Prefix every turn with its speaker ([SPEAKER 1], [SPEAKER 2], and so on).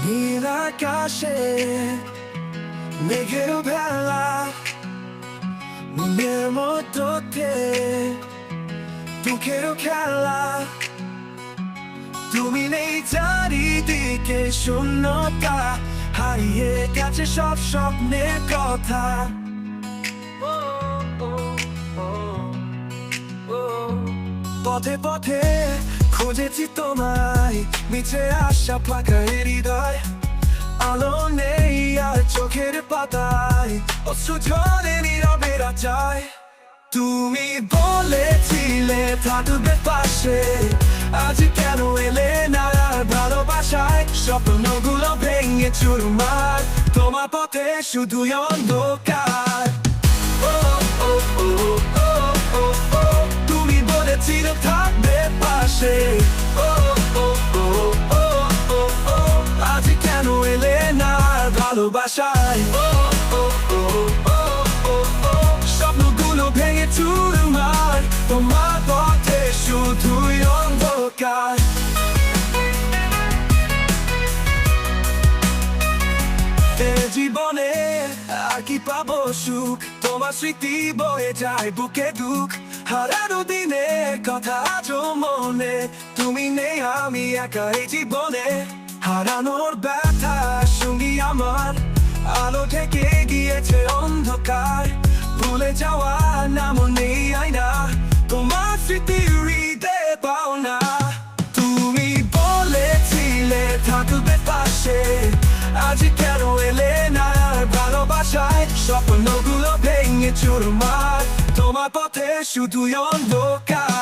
[SPEAKER 1] নীল আকাশে মেঘের ভেলা, মনের মধ্যে দুঃখের খেলা। তুমি নেই চারিদিকে, শূন্যতা হারিয়ে গেছে সব স্বপ্নের কথা। পথে পথে খুঁজেছি তোমায়, মিছে আশা ফাঁকা হৃদয়। আলো নেই আর চোখের পাতায়, অশ্রু ঝরে নীরবে রাজায়। তুমি বলেছিলে থাকবে পাশে, আজ কেন এলে না আর ভালোবাসায়? স্বপ্নগুলো ভেঙে চুরমার, তোমার পথে শুধুই অন্ধকার। ও ও ও ও ও ও তুমি বলেছিলে থাকবে পাশে। ও ও ও ও ও ও আজ কেন এলে না আর ভালোবাসায়? ও ও ও ও ও ও স্বপ্নগুলো ভেঙে চুরমার, তোমার পথে শুধুই অন্ধকার। এ জীবনে আর কি পাবো সুখ, তোমার স্মৃতি বয়ে যায় বুকে দুঃখ। হারানো দিনের কথা আজও মনে, তুমি নেই আমি একা এই জীবনে। হারানোর ব্যথা সঙ্গী আমার, আলো থেকে গিয়েছে অন্ধকার। ভুলে যাওয়া নাম নেই আয়না, তোমার স্মৃতি হৃদয়ে পাও না। তুমি বলেছিলে থাকবে পাশে, আজ কেন এলে না আর ভালোবাসায়? স্বপ্নগুলো ভেঙে চুরমার, তোমার পথে শুধুই অন্ধকার।